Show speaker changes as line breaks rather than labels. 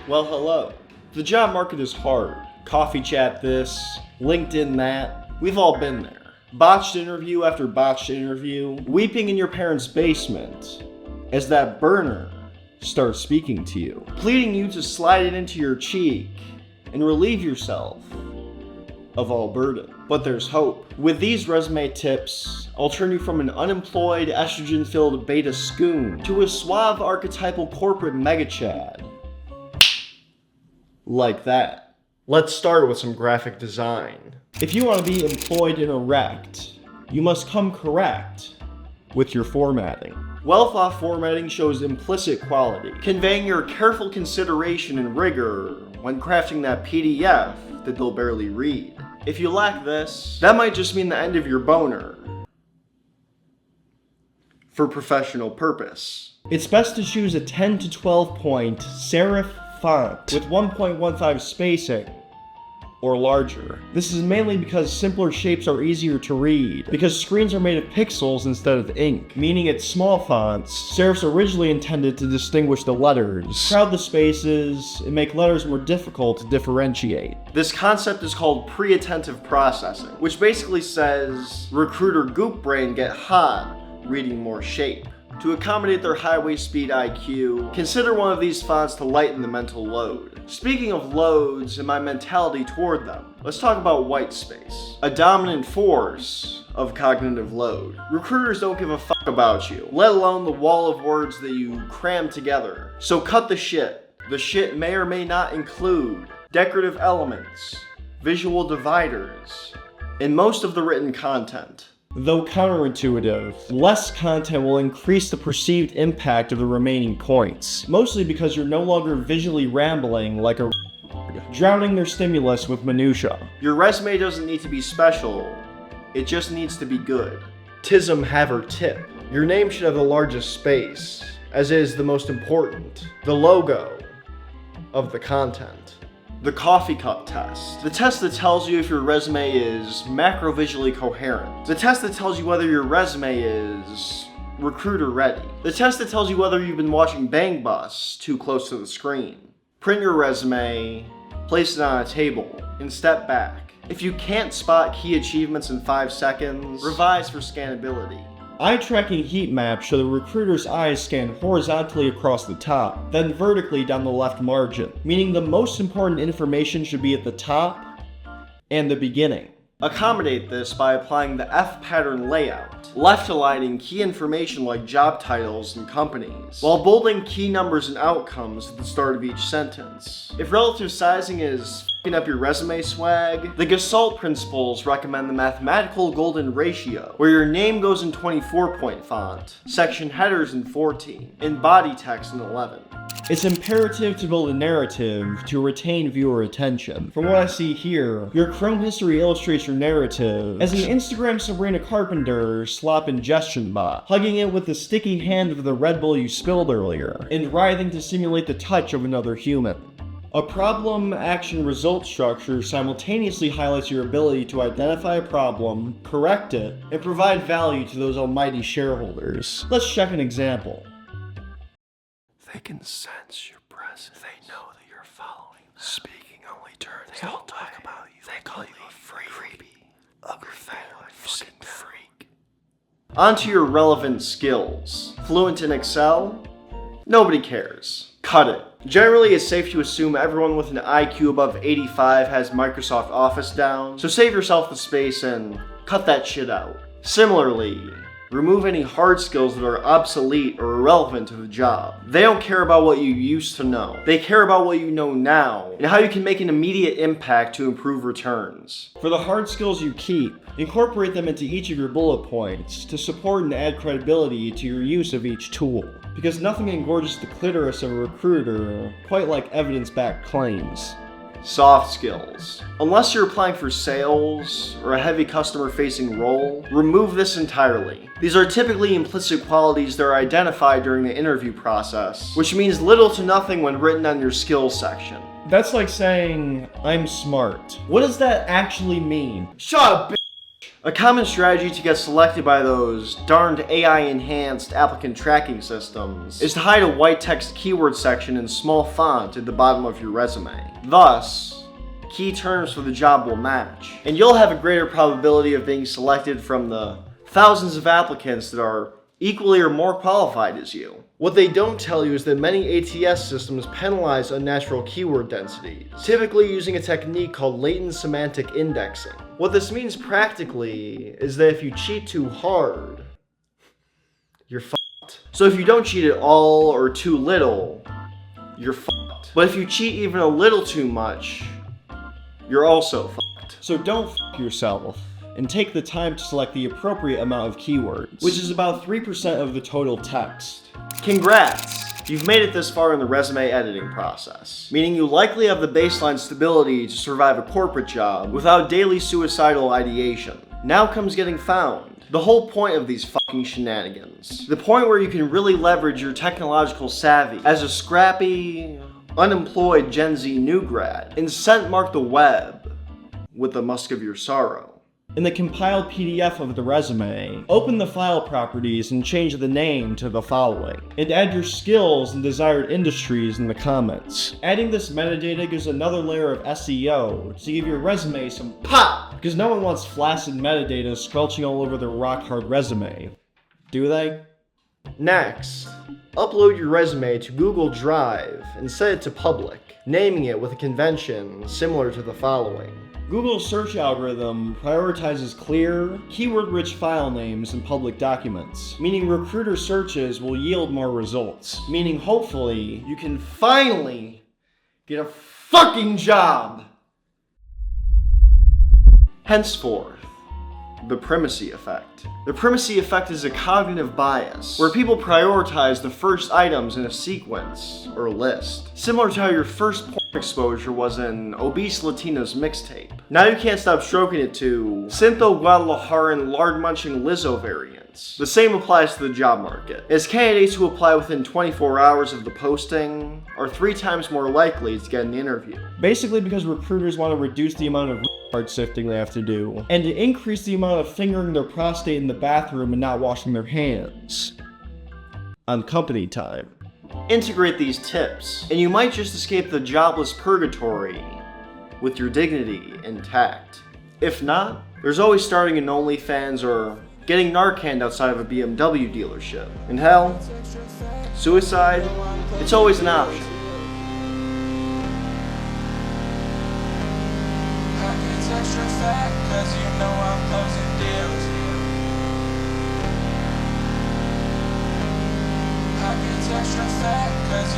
Well, hello. The job market is hard. Coffee chat this, LinkedIn that. We've all been there. Botched interview after botched interview. Weeping in your parents' basement as that burner starts speaking to you. Pleading you to slide it into your cheek and relieve yourself of all burden. But there's hope. With these resume tips, I'll turn you from an unemployed, estrogen-filled beta scoon to a suave, archetypal corporate mega-chad. Like that. Let's start with some graphic design. If you want to be employed and erect, you must come correct with your formatting. Well-thought formatting shows implicit quality, conveying your careful consideration and rigor when crafting that PDF that they'll barely read. If you lack this, that might just mean the end of your boner for professional purpose. It's best to choose a 10 to 12 point serif font with 1.15 spacing or larger. This is mainly because simpler shapes are easier to read, because screens are made of pixels instead of ink, meaning it's small fonts. Serifs are originally intended to distinguish the letters, crowd the spaces, and make letters more difficult to differentiate. This concept is called pre-attentive processing, which basically says, recruiter goop brain get hot reading more shape. To accommodate their highway speed IQ, consider one of these fonts to lighten the mental load. Speaking of loads and my mentality toward them, let's talk about white space, a dominant force of cognitive load. Recruiters don't give a fuck about you, let alone the wall of words that you cram together. So cut the shit. The shit may or may not include decorative elements, visual dividers, and most of the written content. Though counterintuitive, less content will increase the perceived impact of the remaining points, mostly because you're no longer visually rambling like a drowning their stimulus with minutia. Your resume doesn't need to be special, it just needs to be good. Tism haver tip. Your name should have the largest space, as is the most important, the logo of the content. The coffee cup test. The test that tells you if your resume is macro-visually coherent. The test that tells you whether your resume is recruiter ready. The test that tells you whether you've been watching Bang Bus too close to the screen. Print your resume, place it on a table, and step back. If you can't spot key achievements in 5 seconds, revise for scannability. Eye tracking heat maps show the recruiter's eyes scan horizontally across the top, then vertically down the left margin, meaning the most important information should be at the top and the beginning. Accommodate this by applying the F pattern layout, left aligning key information like job titles and companies, while bolding key numbers and outcomes at the start of each sentence. If relative sizing is f***ing up your resume swag, the Gestalt principles recommend the mathematical golden ratio, where your name goes in 24-point font, section headers in 14, and body text in 11. It's imperative to build a narrative to retain viewer attention. From what I see here, your Chrome history illustrates your narrative as an Instagram Sabrina Carpenter slop ingestion bot, hugging it with the sticky hand of the Red Bull you spilled earlier, and writhing to simulate the touch of another human. A problem, action, result structure simultaneously highlights your ability to identify a problem, correct it, and provide value to those almighty shareholders. Let's check an example.
They can sense your presence. They know that you're following them. Speaking only turns they all talk about you. They call you a freak. Creepy, ugly, fucking freak.
Onto your relevant skills. Fluent in Excel? Nobody cares. Cut it. Generally, it's safe to assume everyone with an IQ above 85 has Microsoft Office down, so save yourself the space and cut that shit out. Similarly, remove any hard skills that are obsolete or irrelevant to the job. They don't care about what you used to know. They care about what you know now and how you can make an immediate impact to improve returns. For the hard skills you keep, incorporate them into each of your bullet points to support and add credibility to your use of each tool. Because nothing engorges the clitoris of a recruiter quite like evidence-backed claims. Soft skills. Unless you're applying for sales or a heavy customer-facing role, remove this entirely. These are typically implicit qualities that are identified during the interview process, which means little to nothing when written on your skills section. That's like saying, I'm smart. What does that actually mean? Shut up, bitch! A common strategy to get selected by those darned AI-enhanced applicant tracking systems is to hide a white text keyword section in small font at the bottom of your resume. Thus, key terms for the job will match, and you'll have a greater probability of being selected from the thousands of applicants that are equally or more qualified as you. What they don't tell you is that many ATS systems penalize unnatural keyword densities, typically using a technique called latent semantic indexing. What this means practically is that if you cheat too hard, you're fucked. So if you don't cheat at all or too little, you're fucked. But if you cheat even a little too much, you're also fucked. So don't fuck yourself, and take the time to select the appropriate amount of keywords, which is about 3% of the total text. Congrats! You've made it this far in the resume editing process, meaning you likely have the baseline stability to survive a corporate job without daily suicidal ideation. Now comes getting found. The whole point of these fucking shenanigans. The point where you can really leverage your technological savvy as a scrappy, unemployed Gen Z new grad and scent mark the web with the musk of your sorrow. In the compiled PDF of the resume, open the file properties and change the name to the following, and add your skills and desired industries in the comments. Adding this metadata gives another layer of SEO to give your resume some pop, because no one wants flaccid metadata squelching all over their rock-hard resume. Do they? Next, upload your resume to Google Drive and set it to public, naming it with a convention similar to the following. Google's search algorithm prioritizes clear, keyword-rich file names in public documents, meaning recruiter searches will yield more results, meaning hopefully you can finally get a fucking job! Henceforth, the primacy effect. The primacy effect is a cognitive bias, where people prioritize the first items in a sequence or list, similar to how your first porn exposure was an obese Latina's mixtape. Now you can't stop stroking it to Syntho Guadalajaran lard-munching Lizzo variants. The same applies to the job market, as candidates who apply within 24 hours of the posting are 3 times more likely to get an interview. Basically because recruiters want to reduce the amount of hard sifting they have to do, and to increase the amount of fingering their prostate in the bathroom and not washing their hands on company time. Integrate these tips, and you might just escape the jobless purgatory with your dignity intact. If not, there's always starting an OnlyFans or getting Narcan outside of a BMW dealership. And hell, suicide, it's always an option.
Extra fat, cause you know I'm closing deals. Pockets extra fat, cause